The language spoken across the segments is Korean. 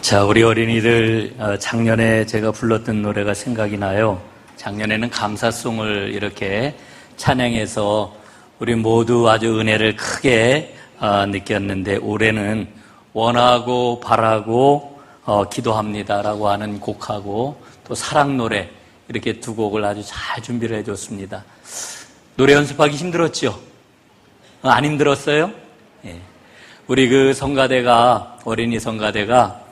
자, 우리 어린이들 작년에 제가 불렀던 노래가 생각이 나요. 작년에는 감사송을 이렇게 찬양해서 우리 모두 아주 은혜를 크게 느꼈는데 올해는 원하고 바라고 기도합니다라고 하는 곡하고 또 사랑 노래 이렇게 두 곡을 아주 잘 준비를 해줬습니다. 노래 연습하기 힘들었죠? 안 힘들었어요? 예. 우리 그 성가대가 어린이 성가대가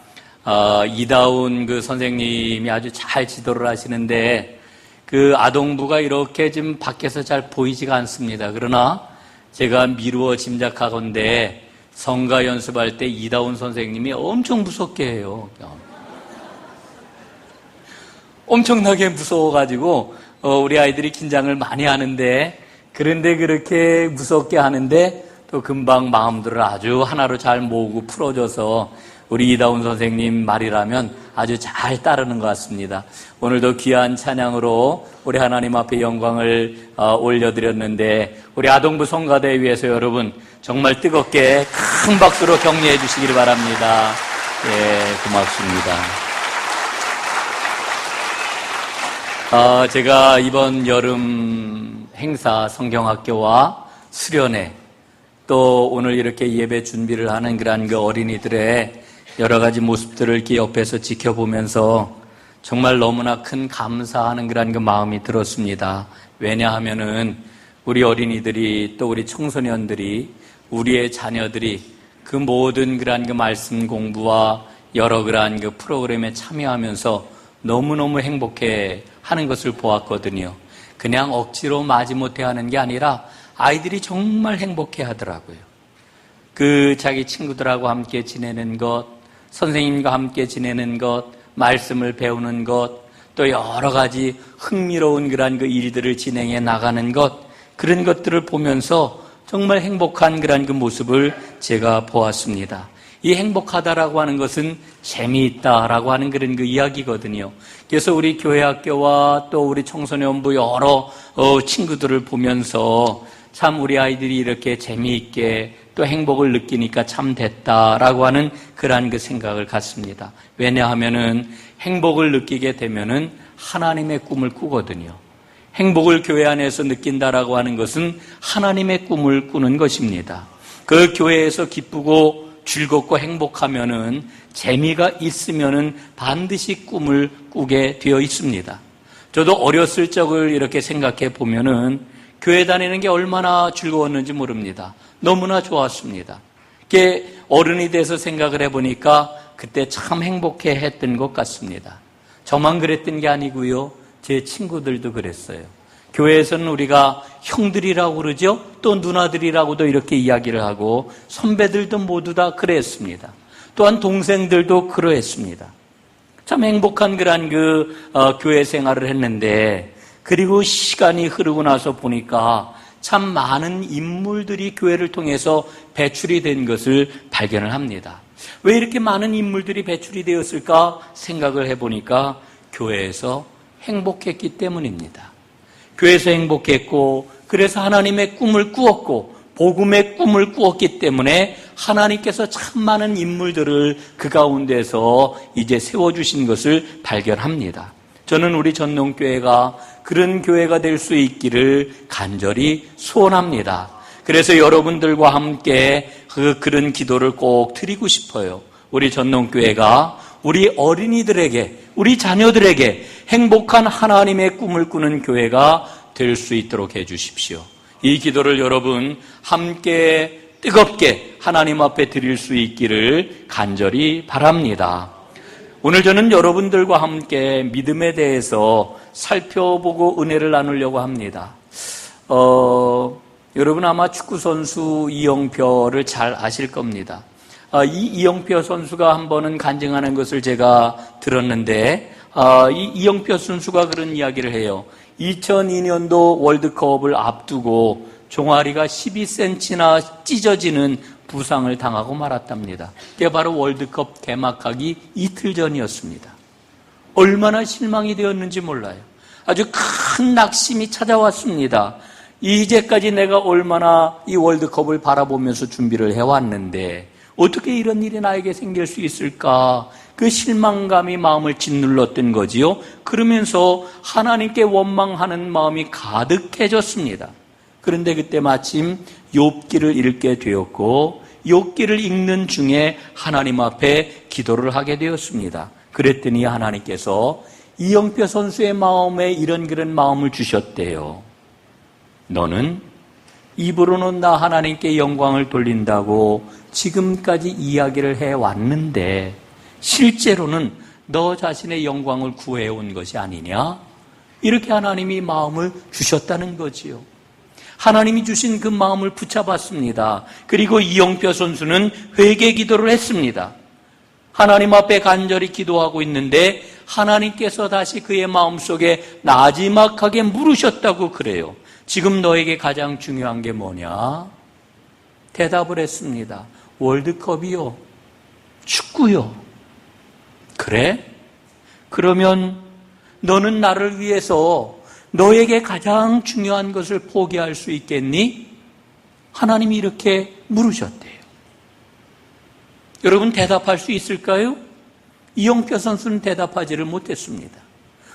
이다운 그 선생님이 아주 잘 지도를 하시는데 그 아동부가 이렇게 좀 밖에서 잘 보이지가 않습니다. 그러나 제가 미루어 짐작하건대 성가 연습할 때 이다운 선생님이 엄청 무섭게 해요. 엄청나게 무서워가지고 우리 아이들이 긴장을 많이 하는데 그런데 그렇게 무섭게 하는데 또 금방 마음들을 아주 하나로 잘 모으고 풀어줘서 우리 이다운 선생님 말이라면 아주 잘 따르는 것 같습니다. 오늘도 귀한 찬양으로 우리 하나님 앞에 영광을 올려드렸는데 우리 아동부 성가대에 위해서 여러분 정말 뜨겁게 큰 박수로 격려해 주시기를 바랍니다. 예, 고맙습니다. 제가 이번 여름 행사 성경학교와 수련회 또 오늘 이렇게 예배 준비를 하는 그런 그 어린이들의 여러 가지 모습들을 이렇게 옆에서 지켜보면서 정말 너무나 큰 감사하는 그런 그 마음이 들었습니다. 왜냐하면은 우리 어린이들이 또 우리 청소년들이 우리의 자녀들이 그 모든 그런 그 말씀 공부와 여러 그런 그 프로그램에 참여하면서 너무너무 행복해 하는 것을 보았거든요. 그냥 억지로 마지못해 하는 게 아니라 아이들이 정말 행복해 하더라고요. 그 자기 친구들하고 함께 지내는 것, 선생님과 함께 지내는 것, 말씀을 배우는 것, 또 여러 가지 흥미로운 그런 그 일들을 진행해 나가는 것, 그런 것들을 보면서 정말 행복한 그런 그 모습을 제가 보았습니다. 이 행복하다라고 하는 것은 재미있다라고 하는 그런 그 이야기거든요. 그래서 우리 교회 학교와 또 우리 청소년부 여러 친구들을 보면서 참 우리 아이들이 이렇게 재미있게 또 행복을 느끼니까 참 됐다라고 하는 그러한 그 생각을 갖습니다. 왜냐하면은 행복을 느끼게 되면은 하나님의 꿈을 꾸거든요. 행복을 교회 안에서 느낀다라고 하는 것은 하나님의 꿈을 꾸는 것입니다. 그 교회에서 기쁘고 즐겁고 행복하면은 재미가 있으면은 반드시 꿈을 꾸게 되어 있습니다. 저도 어렸을 적을 이렇게 생각해 보면은 교회 다니는 게 얼마나 즐거웠는지 모릅니다. 너무나 좋았습니다. 그게 어른이 돼서 생각을 해보니까 그때 참 행복해 했던 것 같습니다. 저만 그랬던 게 아니고요. 제 친구들도 그랬어요. 교회에서는 우리가 형들이라고 그러죠. 또 누나들이라고도 이렇게 이야기를 하고 선배들도 모두 다 그랬습니다. 또한 동생들도 그러했습니다. 참 행복한 그런 교회 생활을 했는데 그리고 시간이 흐르고 나서 보니까 참 많은 인물들이 교회를 통해서 배출이 된 것을 발견을 합니다. 왜 이렇게 많은 인물들이 배출이 되었을까 생각을 해보니까 교회에서 행복했기 때문입니다. 교회에서 행복했고 그래서 하나님의 꿈을 꾸었고 복음의 꿈을 꾸었기 때문에 하나님께서 참 많은 인물들을 그 가운데서 이제 세워주신 것을 발견합니다. 저는 우리 전농교회가 그런 교회가 될 수 있기를 간절히 소원합니다. 그래서 여러분들과 함께 그런 기도를 꼭 드리고 싶어요. 우리 전농교회가 우리 어린이들에게, 우리 자녀들에게 행복한 하나님의 꿈을 꾸는 교회가 될 수 있도록 해주십시오. 이 기도를 여러분 함께 뜨겁게 하나님 앞에 드릴 수 있기를 간절히 바랍니다. 오늘 저는 여러분들과 함께 믿음에 대해서 살펴보고 은혜를 나누려고 합니다. 여러분 아마 축구선수 이영표를 잘 아실 겁니다. 이 이영표 선수가 한 번은 간증하는 것을 제가 들었는데 이 이영표 선수가 그런 이야기를 해요. 2002년도 월드컵을 앞두고 종아리가 12cm나 찢어지는 부상을 당하고 말았답니다. 그게 바로 월드컵 개막하기 이틀 전이었습니다. 얼마나 실망이 되었는지 몰라요. 아주 큰 낙심이 찾아왔습니다. 이제까지 내가 얼마나 이 월드컵을 바라보면서 준비를 해왔는데 어떻게 이런 일이 나에게 생길 수 있을까? 그 실망감이 마음을 짓눌렀던 거지요. 그러면서 하나님께 원망하는 마음이 가득해졌습니다. 그런데 그때 마침 욥기를 읽게 되었고 욥기를 읽는 중에 하나님 앞에 기도를 하게 되었습니다. 그랬더니 하나님께서 이영표 선수의 마음에 이런 그런 마음을 주셨대요. 너는 입으로는 나 하나님께 영광을 돌린다고 지금까지 이야기를 해왔는데 실제로는 너 자신의 영광을 구해온 것이 아니냐? 이렇게 하나님이 마음을 주셨다는 거지요. 하나님이 주신 그 마음을 붙잡았습니다. 그리고 이영표 선수는 회개 기도를 했습니다. 하나님 앞에 간절히 기도하고 있는데 하나님께서 다시 그의 마음속에 나지막하게 물으셨다고 그래요. 지금 너에게 가장 중요한 게 뭐냐? 대답을 했습니다. 월드컵이요. 축구요. 그래? 그러면 너는 나를 위해서 너에게 가장 중요한 것을 포기할 수 있겠니? 하나님이 이렇게 물으셨대요. 여러분 대답할 수 있을까요? 이영표 선수는 대답하지를 못했습니다.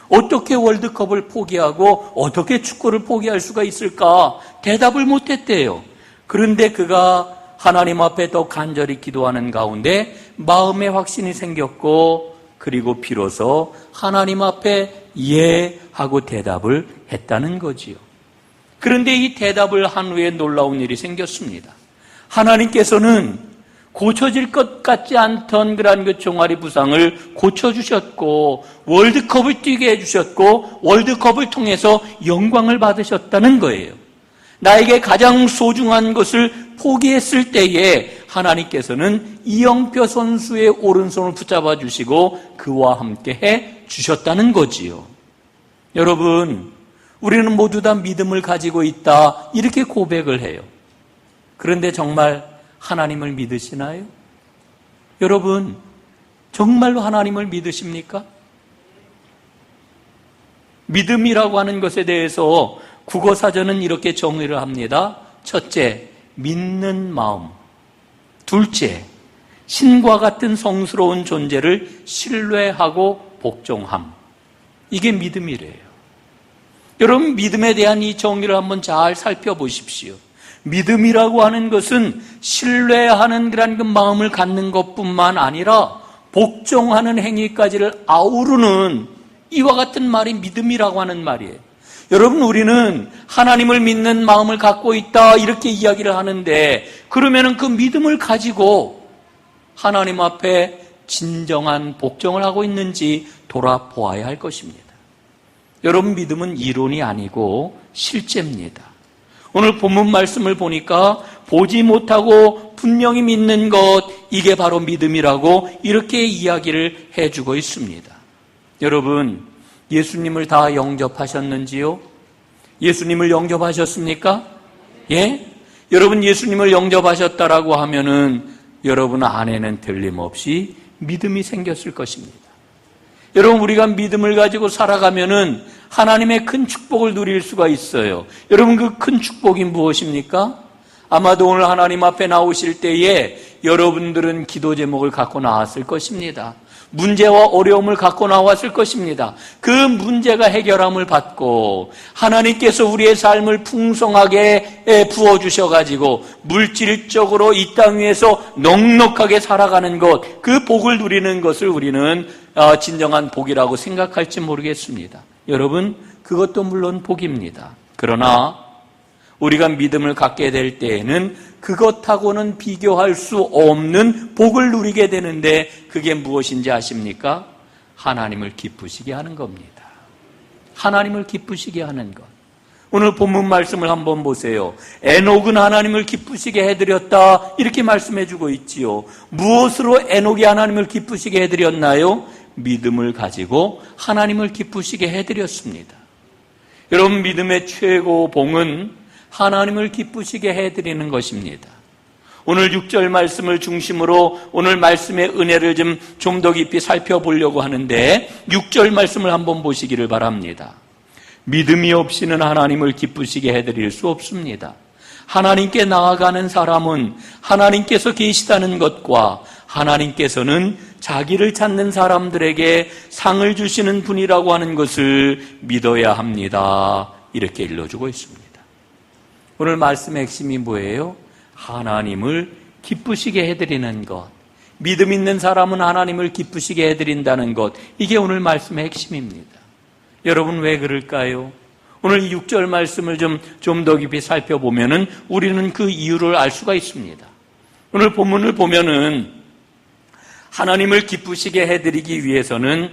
어떻게 월드컵을 포기하고 어떻게 축구를 포기할 수가 있을까? 대답을 못했대요. 그런데 그가 하나님 앞에 더 간절히 기도하는 가운데 마음의 확신이 생겼고 그리고 비로소 하나님 앞에 예 하고 대답을 했다는 거지요. 그런데 이 대답을 한 후에 놀라운 일이 생겼습니다. 하나님께서는 고쳐질 것 같지 않던 그런 그 종아리 부상을 고쳐주셨고 월드컵을 뛰게 해주셨고 월드컵을 통해서 영광을 받으셨다는 거예요. 나에게 가장 소중한 것을 포기했을 때에 하나님께서는 이영표 선수의 오른손을 붙잡아 주시고 그와 함께 해 주셨다는 거지요. 여러분, 우리는 모두 다 믿음을 가지고 있다 이렇게 고백을 해요. 그런데 정말 하나님을 믿으시나요? 여러분, 정말로 하나님을 믿으십니까? 믿음이라고 하는 것에 대해서 국어사전은 이렇게 정의를 합니다. 첫째, 믿는 마음. 둘째, 신과 같은 성스러운 존재를 신뢰하고 복종함. 이게 믿음이래요. 여러분, 믿음에 대한 이 정의를 한번 잘 살펴보십시오. 믿음이라고 하는 것은 신뢰하는 그런 그 마음을 갖는 것뿐만 아니라 복종하는 행위까지를 아우르는 이와 같은 말이 믿음이라고 하는 말이에요. 여러분, 우리는 하나님을 믿는 마음을 갖고 있다 이렇게 이야기를 하는데 그러면은 그 믿음을 가지고 하나님 앞에 진정한 복종을 하고 있는지 돌아보아야 할 것입니다. 여러분, 믿음은 이론이 아니고 실제입니다. 오늘 본문 말씀을 보니까 보지 못하고 분명히 믿는 것, 이게 바로 믿음이라고 이렇게 이야기를 해주고 있습니다. 여러분, 예수님을 다 영접하셨는지요? 예수님을 영접하셨습니까? 예? 여러분, 예수님을 영접하셨다라고 하면은 여러분 안에는 틀림없이 믿음이 생겼을 것입니다. 여러분, 우리가 믿음을 가지고 살아가면은 하나님의 큰 축복을 누릴 수가 있어요. 여러분, 그 큰 축복이 무엇입니까? 아마도 오늘 하나님 앞에 나오실 때에 여러분들은 기도 제목을 갖고 나왔을 것입니다. 문제와 어려움을 갖고 나왔을 것입니다. 그 문제가 해결함을 받고 하나님께서 우리의 삶을 풍성하게 부어주셔가지고 물질적으로 이 땅 위에서 넉넉하게 살아가는 것, 그 복을 누리는 것을 우리는 진정한 복이라고 생각할지 모르겠습니다. 여러분, 그것도 물론 복입니다. 그러나 우리가 믿음을 갖게 될 때에는 그것하고는 비교할 수 없는 복을 누리게 되는데 그게 무엇인지 아십니까? 하나님을 기쁘시게 하는 겁니다. 하나님을 기쁘시게 하는 것. 오늘 본문 말씀을 한번 보세요. 에녹은 하나님을 기쁘시게 해드렸다 이렇게 말씀해주고 있지요. 무엇으로 에녹이 하나님을 기쁘시게 해드렸나요? 믿음을 가지고 하나님을 기쁘시게 해드렸습니다. 여러분, 믿음의 최고 봉은 하나님을 기쁘시게 해드리는 것입니다. 오늘 6절 말씀을 중심으로 오늘 말씀의 은혜를 좀 더 깊이 살펴보려고 하는데 6절 말씀을 한번 보시기를 바랍니다. 믿음이 없이는 하나님을 기쁘시게 해드릴 수 없습니다. 하나님께 나아가는 사람은 하나님께서 계시다는 것과 하나님께서는 자기를 찾는 사람들에게 상을 주시는 분이라고 하는 것을 믿어야 합니다. 이렇게 일러주고 있습니다. 오늘 말씀의 핵심이 뭐예요? 하나님을 기쁘시게 해드리는 것. 믿음 있는 사람은 하나님을 기쁘시게 해드린다는 것. 이게 오늘 말씀의 핵심입니다. 여러분 왜 그럴까요? 오늘 이 6절 말씀을 좀 더 깊이 살펴보면은 우리는 그 이유를 알 수가 있습니다. 오늘 본문을 보면은 하나님을 기쁘시게 해드리기 위해서는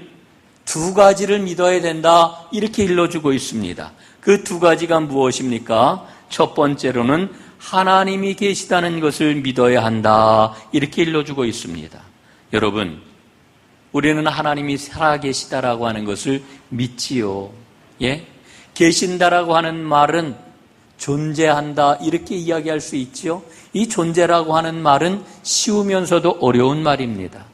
두 가지를 믿어야 된다. 이렇게 일러주고 있습니다. 그 두 가지가 무엇입니까? 첫 번째로는 하나님이 계시다는 것을 믿어야 한다. 이렇게 일러주고 있습니다. 여러분, 우리는 하나님이 살아계시다라고 하는 것을 믿지요. 예? 계신다라고 하는 말은 존재한다. 이렇게 이야기할 수 있지요. 이 존재라고 하는 말은 쉬우면서도 어려운 말입니다.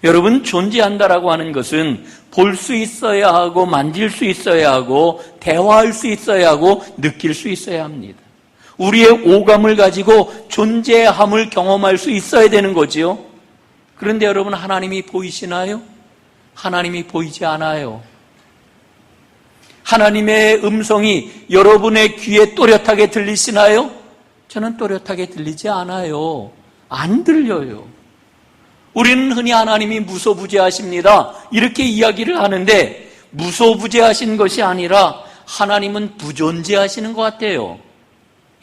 여러분, 존재한다라고 하는 것은 볼 수 있어야 하고 만질 수 있어야 하고 대화할 수 있어야 하고 느낄 수 있어야 합니다. 우리의 오감을 가지고 존재함을 경험할 수 있어야 되는 거지요. 그런데 여러분, 하나님이 보이시나요? 하나님이 보이지 않아요. 하나님의 음성이 여러분의 귀에 또렷하게 들리시나요? 저는 또렷하게 들리지 않아요. 안 들려요. 우리는 흔히 하나님이 무소부재하십니다. 이렇게 이야기를 하는데 무소부재하신 것이 아니라 하나님은 부존재하시는 것 같아요.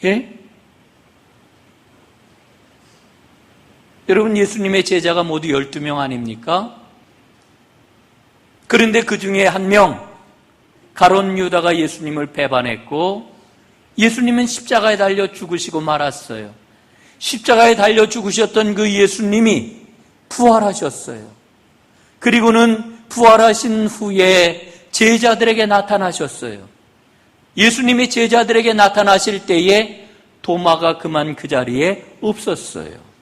예? 여러분, 예수님의 제자가 모두 12명 아닙니까? 그런데 그 중에 한 명, 가룟 유다가 예수님을 배반했고 예수님은 십자가에 달려 죽으시고 말았어요. 십자가에 달려 죽으셨던 그 예수님이 부활하셨어요. 그리고는 부활하신 후에 제자들에게 나타나셨어요. 예수님이 제자들에게 나타나실 때에 도마가 그만 그 자리에 없었어요.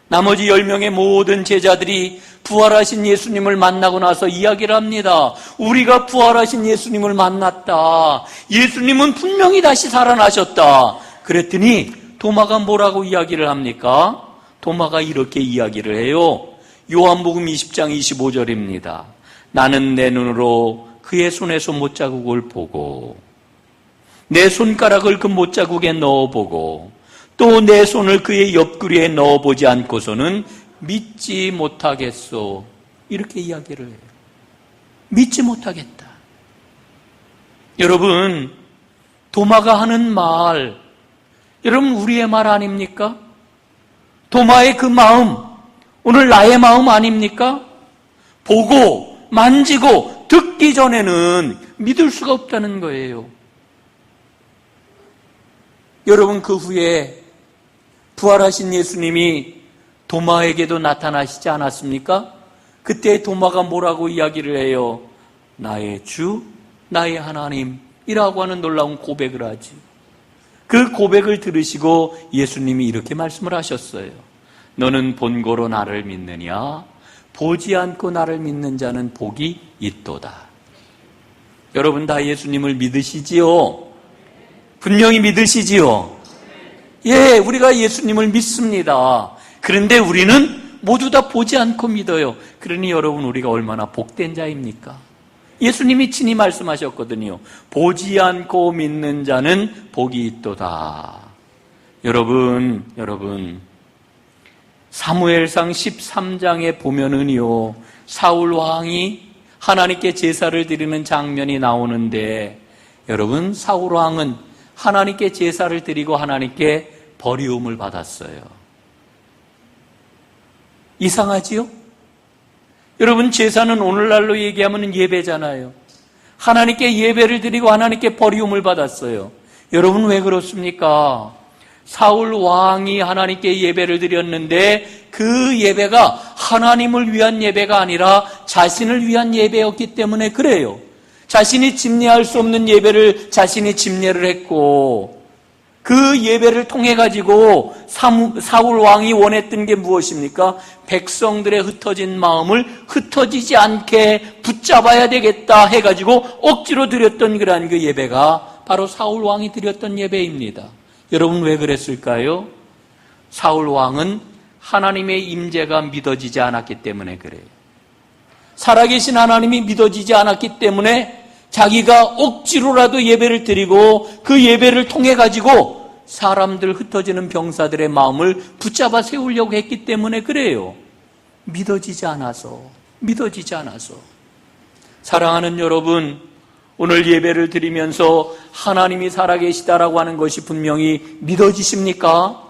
나머지 10명의 모든 제자들이 부활하신 예수님을 만나고 나서 이야기를 합니다. 우리가 부활하신 예수님을 만났다. 예수님은 분명히 다시 살아나셨다. 그랬더니 도마가 뭐라고 이야기를 합니까? 도마가 이렇게 이야기를 해요. 요한복음 20장 25절입니다. 나는 내 눈으로 그의 손에서 못자국을 보고 내 손가락을 그 못자국에 넣어보고 또 내 손을 그의 옆구리에 넣어보지 않고서는 믿지 못하겠소. 이렇게 이야기를 해요. 믿지 못하겠다. 여러분, 도마가 하는 말, 여러분 우리의 말 아닙니까? 도마의 그 마음, 오늘 나의 마음 아닙니까? 보고 만지고 듣기 전에는 믿을 수가 없다는 거예요. 여러분, 그 후에 부활하신 예수님이 도마에게도 나타나시지 않았습니까? 그때 도마가 뭐라고 이야기를 해요? 나의 주, 나의 하나님이라고 하는 놀라운 고백을 하지. 그 고백을 들으시고 예수님이 이렇게 말씀을 하셨어요. 너는 본고로 나를 믿느냐? 보지 않고 나를 믿는 자는 복이 있도다. 여러분 다 예수님을 믿으시지요? 분명히 믿으시지요? 예, 우리가 예수님을 믿습니다. 그런데 우리는 모두 다 보지 않고 믿어요. 그러니 여러분, 우리가 얼마나 복된 자입니까? 예수님이 친히 말씀하셨거든요. 보지 않고 믿는 자는 복이 있도다. 여러분, 사무엘상 13장에 보면은요, 사울 왕이 하나님께 제사를 드리는 장면이 나오는데, 여러분, 사울 왕은 하나님께 제사를 드리고 하나님께 버리움을 받았어요. 이상하지요? 여러분, 제사는 오늘날로 얘기하면 예배잖아요. 하나님께 예배를 드리고 하나님께 버리움을 받았어요. 여러분, 왜 그렇습니까? 사울 왕이 하나님께 예배를 드렸는데 그 예배가 하나님을 위한 예배가 아니라 자신을 위한 예배였기 때문에 그래요. 자신이 집례할 수 없는 예배를 자신이 집례를 했고, 그 예배를 통해 가지고 사울 왕이 원했던 게 무엇입니까? 백성들의 흩어진 마음을 흩어지지 않게 붙잡아야 되겠다 해가지고 억지로 드렸던 그러한 그 예배가 바로 사울 왕이 드렸던 예배입니다. 여러분 왜 그랬을까요? 사울 왕은 하나님의 임재가 믿어지지 않았기 때문에 그래요. 살아계신 하나님이 믿어지지 않았기 때문에 자기가 억지로라도 예배를 드리고 그 예배를 통해 가지고 사람들 흩어지는 병사들의 마음을 붙잡아 세우려고 했기 때문에 그래요. 믿어지지 않아서. 사랑하는 여러분, 오늘 예배를 드리면서 하나님이 살아계시다라고 하는 것이 분명히 믿어지십니까?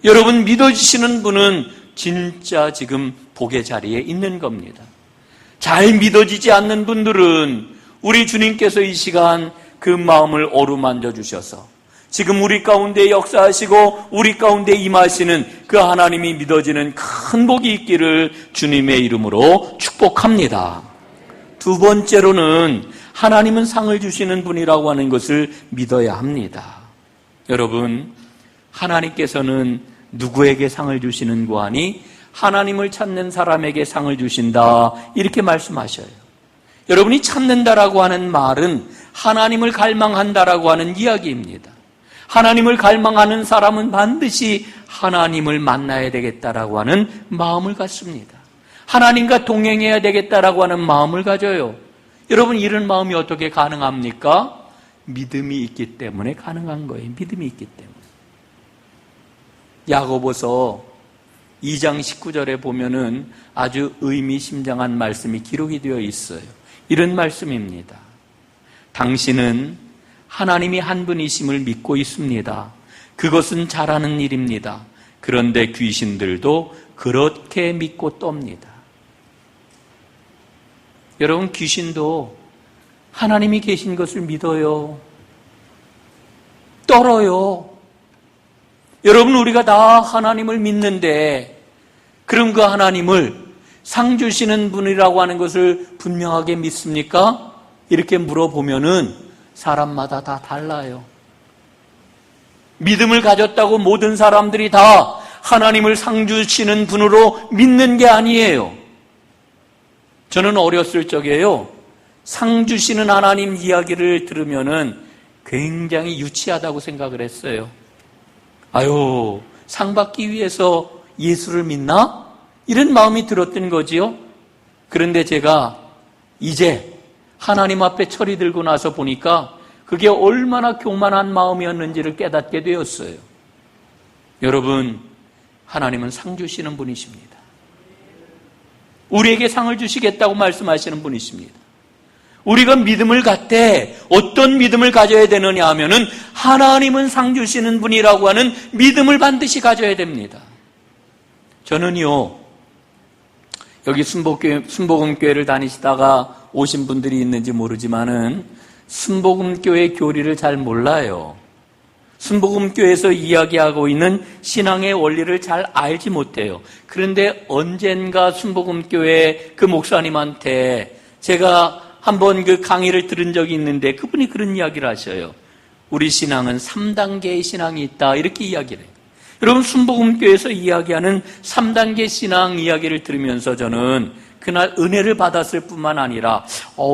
여러분, 믿어지시는 분은 진짜 지금 복의 자리에 있는 겁니다. 잘 믿어지지 않는 분들은 우리 주님께서 이 시간 그 마음을 어루만져 주셔서 지금 우리 가운데 역사하시고 우리 가운데 임하시는 그 하나님이 믿어지는 큰 복이 있기를 주님의 이름으로 축복합니다. 두 번째로는 하나님은 상을 주시는 분이라고 하는 것을 믿어야 합니다. 여러분, 하나님께서는 누구에게 상을 주시는고 하니 하나님을 찾는 사람에게 상을 주신다, 이렇게 말씀하셔요. 여러분이 찾는다라고 하는 말은 하나님을 갈망한다라고 하는 이야기입니다. 하나님을 갈망하는 사람은 반드시 하나님을 만나야 되겠다라고 하는 마음을 갖습니다. 하나님과 동행해야 되겠다라고 하는 마음을 가져요. 여러분, 이런 마음이 어떻게 가능합니까? 믿음이 있기 때문에 가능한 거예요. 믿음이 있기 때문에. 야고보서 2장 19절에 보면은 아주 의미심장한 말씀이 기록이 되어 있어요. 이런 말씀입니다. 당신은 하나님이 한 분이심을 믿고 있습니다. 그것은 잘하는 일입니다. 그런데 귀신들도 그렇게 믿고 떱니다. 여러분, 귀신도 하나님이 계신 것을 믿어요. 떨어요. 여러분, 우리가 다 하나님을 믿는데 그럼 그 하나님을 상 주시는 분이라고 하는 것을 분명하게 믿습니까? 이렇게 물어보면은 사람마다 다 달라요. 믿음을 가졌다고 모든 사람들이 다 하나님을 상 주시는 분으로 믿는 게 아니에요. 저는 어렸을 적에요, 상 주시는 하나님 이야기를 들으면은 굉장히 유치하다고 생각을 했어요. 아유, 상 받기 위해서 예수를 믿나? 이런 마음이 들었던 거지요. 그런데 제가 이제 하나님 앞에 철이 들고 나서 보니까 그게 얼마나 교만한 마음이었는지를 깨닫게 되었어요. 여러분, 하나님은 상 주시는 분이십니다. 우리에게 상을 주시겠다고 말씀하시는 분이십니다. 우리가 믿음을 갖되 어떤 믿음을 가져야 되느냐 하면은 하나님은 상 주시는 분이라고 하는 믿음을 반드시 가져야 됩니다. 저는요, 여기 순복음교회를 다니시다가 오신 분들이 있는지 모르지만은 순복음교회 교리를 잘 몰라요. 순복음교회에서 이야기하고 있는 신앙의 원리를 잘 알지 못해요. 그런데 언젠가 순복음교회 그 목사님한테 제가 한번 그 강의를 들은 적이 있는데 그분이 그런 이야기를 하셔요. 우리 신앙은 3단계의 신앙이 있다, 이렇게 이야기를 해요. 여러분, 순복음교회에서 이야기하는 3단계 신앙 이야기를 들으면서 저는 그날 은혜를 받았을 뿐만 아니라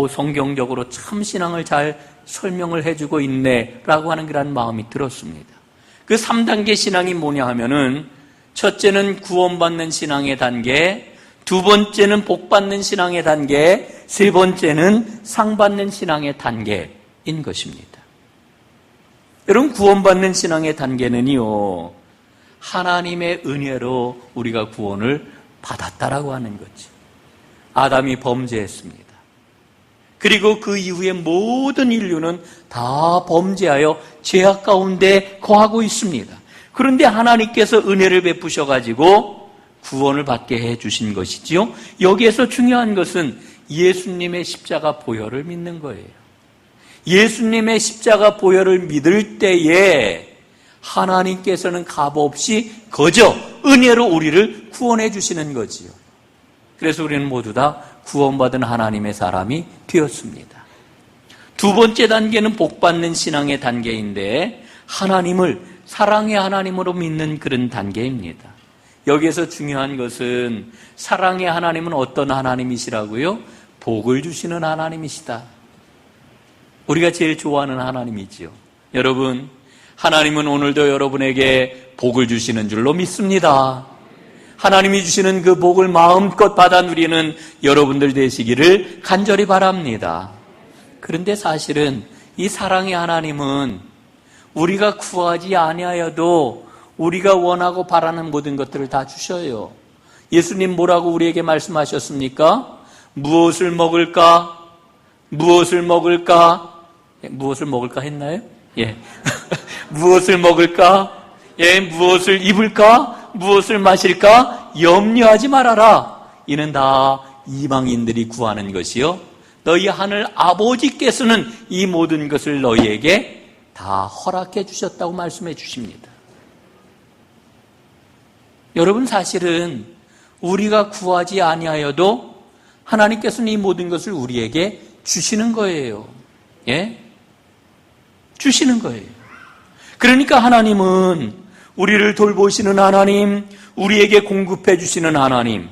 성경적으로 참 신앙을 잘 설명을 해주고 있네 라고 하는 그런 마음이 들었습니다. 그 3단계 신앙이 뭐냐 하면은, 첫째는 구원받는 신앙의 단계, 두 번째는 복받는 신앙의 단계, 세 번째는 상받는 신앙의 단계인 것입니다. 여러분, 구원받는 신앙의 단계는요, 하나님의 은혜로 우리가 구원을 받았다라고 하는 거죠. 아담이 범죄했습니다. 그리고 그 이후에 모든 인류는 다 범죄하여 죄악 가운데 거하고 있습니다. 그런데 하나님께서 은혜를 베푸셔가지고 구원을 받게 해주신 것이지요. 여기에서 중요한 것은 예수님의 십자가 보혈을 믿는 거예요. 예수님의 십자가 보혈을 믿을 때에 하나님께서는 값없이 거저 은혜로 우리를 구원해 주시는 거지요. 그래서 우리는 모두 다 구원받은 하나님의 사람이 되었습니다. 두 번째 단계는 복받는 신앙의 단계인데 하나님을 사랑의 하나님으로 믿는 그런 단계입니다. 여기에서 중요한 것은 사랑의 하나님은 어떤 하나님이시라고요? 복을 주시는 하나님이시다. 우리가 제일 좋아하는 하나님이지요. 여러분, 하나님은 오늘도 여러분에게 복을 주시는 줄로 믿습니다. 하나님이 주시는 그 복을 마음껏 받아 누리는 여러분들 되시기를 간절히 바랍니다. 그런데 사실은 이 사랑의 하나님은 우리가 구하지 아니하여도 우리가 원하고 바라는 모든 것들을 다 주셔요. 예수님 뭐라고 우리에게 말씀하셨습니까? 무엇을 먹을까? 무엇을 먹을까? 무엇을 먹을까 했나요? 예. 무엇을 먹을까? 예, 무엇을 입을까? 무엇을 마실까? 염려하지 말아라. 이는 다 이방인들이 구하는 것이요. 너희 하늘 아버지께서는 이 모든 것을 너희에게 다 허락해 주셨다고 말씀해 주십니다. 여러분, 사실은 우리가 구하지 아니하여도 하나님께서는 이 모든 것을 우리에게 주시는 거예요. 예? 주시는 거예요. 그러니까 하나님은 우리를 돌보시는 하나님, 우리에게 공급해 주시는 하나님,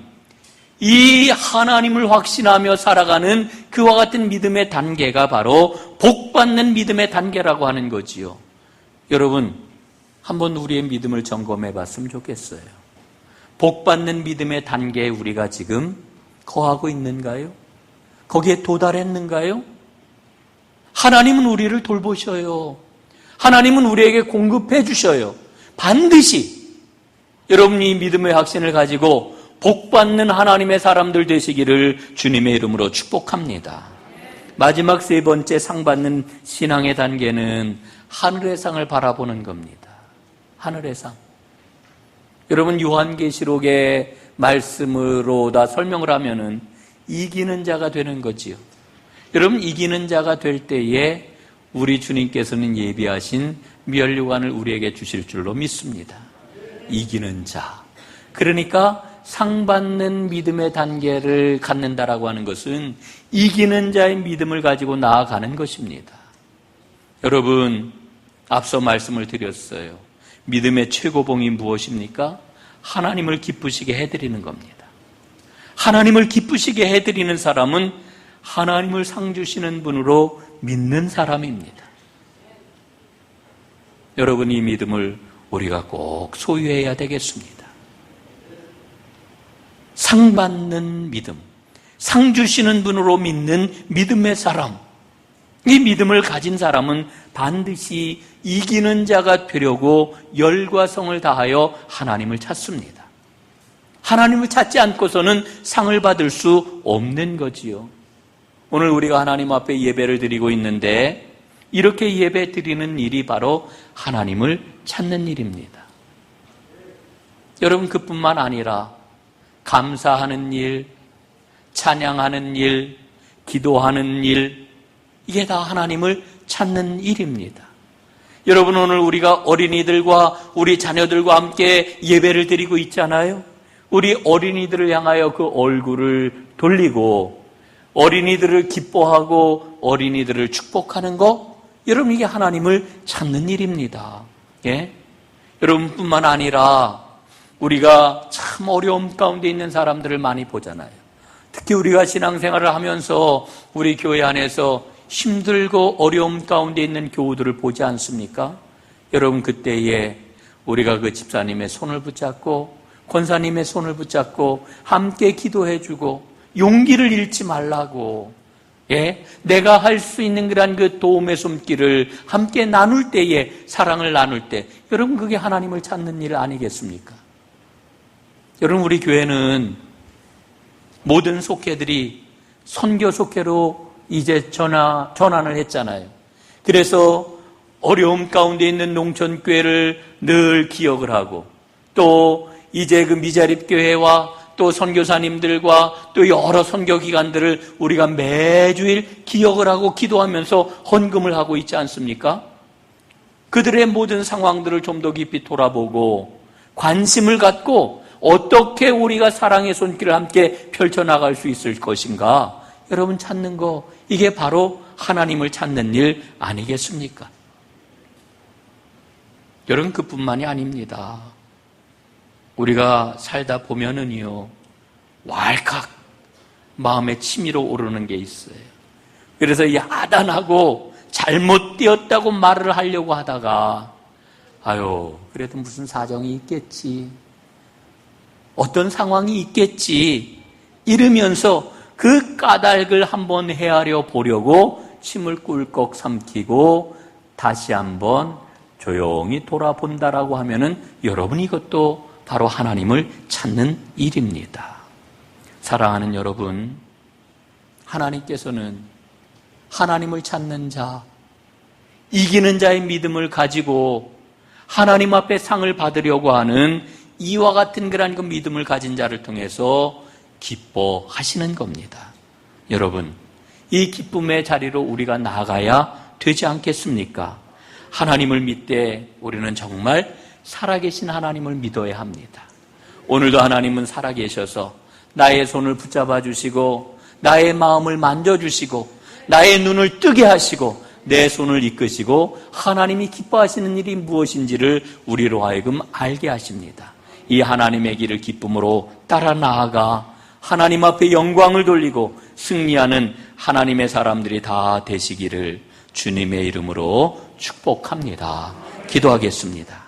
이 하나님을 확신하며 살아가는 그와 같은 믿음의 단계가 바로 복받는 믿음의 단계라고 하는 거지요. 여러분, 한번 우리의 믿음을 점검해 봤으면 좋겠어요. 복받는 믿음의 단계에 우리가 지금 거하고 있는가요? 거기에 도달했는가요? 하나님은 우리를 돌보셔요. 하나님은 우리에게 공급해 주셔요. 반드시 여러분이 믿음의 확신을 가지고 복받는 하나님의 사람들 되시기를 주님의 이름으로 축복합니다. 마지막 세 번째 상 받는 신앙의 단계는 하늘의 상을 바라보는 겁니다. 하늘의 상. 여러분, 요한계시록의 말씀으로 다 설명을 하면은 이기는 자가 되는 거지요. 여러분, 이기는 자가 될 때에 우리 주님께서는 예비하신 면류관을 우리에게 주실 줄로 믿습니다. 이기는 자. 그러니까 상 받는 믿음의 단계를 갖는다라고 하는 것은 이기는 자의 믿음을 가지고 나아가는 것입니다. 여러분, 앞서 말씀을 드렸어요. 믿음의 최고봉이 무엇입니까? 하나님을 기쁘시게 해드리는 겁니다. 하나님을 기쁘시게 해드리는 사람은 하나님을 상 주시는 분으로 믿는 사람입니다. 여러분, 이 믿음을 우리가 꼭 소유해야 되겠습니다. 상 받는 믿음, 상 주시는 분으로 믿는 믿음의 사람, 이 믿음을 가진 사람은 반드시 이기는 자가 되려고 열과 성을 다하여 하나님을 찾습니다. 하나님을 찾지 않고서는 상을 받을 수 없는 거지요. 오늘 우리가 하나님 앞에 예배를 드리고 있는데 이렇게 예배 드리는 일이 바로 하나님을 찾는 일입니다. 여러분, 그뿐만 아니라 감사하는 일, 찬양하는 일, 기도하는 일, 이게 다 하나님을 찾는 일입니다. 여러분, 오늘 우리가 어린이들과 우리 자녀들과 함께 예배를 드리고 있잖아요. 우리 어린이들을 향하여 그 얼굴을 돌리고 어린이들을 기뻐하고 어린이들을 축복하는 것, 여러분, 이게 하나님을 찾는 일입니다. 예? 여러분뿐만 아니라 우리가 참 어려움 가운데 있는 사람들을 많이 보잖아요. 특히 우리가 신앙생활을 하면서 우리 교회 안에서 힘들고 어려움 가운데 있는 교우들을 보지 않습니까? 여러분, 그때에 우리가 그 집사님의 손을 붙잡고 권사님의 손을 붙잡고 함께 기도해주고 용기를 잃지 말라고, 예, 내가 할 수 있는 그런 그 도움의 손길을 함께 나눌 때에, 사랑을 나눌 때, 여러분, 그게 하나님을 찾는 일 아니겠습니까? 여러분, 우리 교회는 모든 속회들이 선교 속회로 이제 전환을 했잖아요. 그래서 어려움 가운데 있는 농촌교회를 늘 기억을 하고, 또 이제 그 미자립교회와 또 선교사님들과 또 여러 선교기관들을 우리가 매주일 기억을 하고 기도하면서 헌금을 하고 있지 않습니까? 그들의 모든 상황들을 좀 더 깊이 돌아보고 관심을 갖고 어떻게 우리가 사랑의 손길을 함께 펼쳐나갈 수 있을 것인가, 여러분, 찾는 거, 이게 바로 하나님을 찾는 일 아니겠습니까? 여러분, 그뿐만이 아닙니다. 우리가 살다 보면은요, 왈칵 마음에 치밀어 오르는 게 있어요. 그래서 야단하고 잘못되었다고 말을 하려고 하다가 아유, 그래도 무슨 사정이 있겠지. 어떤 상황이 있겠지. 이러면서 그 까닭을 한번 헤아려 보려고 침을 꿀꺽 삼키고 다시 한번 조용히 돌아본다라고 하면은 여러분 이것도 바로 하나님을 찾는 일입니다. 사랑하는 여러분, 하나님께서는 하나님을 찾는 자, 이기는 자의 믿음을 가지고 하나님 앞에 상을 받으려고 하는 이와 같은 그런 그 믿음을 가진 자를 통해서 기뻐하시는 겁니다. 여러분, 이 기쁨의 자리로 우리가 나아가야 되지 않겠습니까? 하나님을 믿되 우리는 정말 살아계신 하나님을 믿어야 합니다. 오늘도 하나님은 살아계셔서 나의 손을 붙잡아 주시고 나의 마음을 만져주시고 나의 눈을 뜨게 하시고 내 손을 이끄시고 하나님이 기뻐하시는 일이 무엇인지를 우리로 하여금 알게 하십니다. 이 하나님의 길을 기쁨으로 따라 나아가 하나님 앞에 영광을 돌리고 승리하는 하나님의 사람들이 다 되시기를 주님의 이름으로 축복합니다. 기도하겠습니다.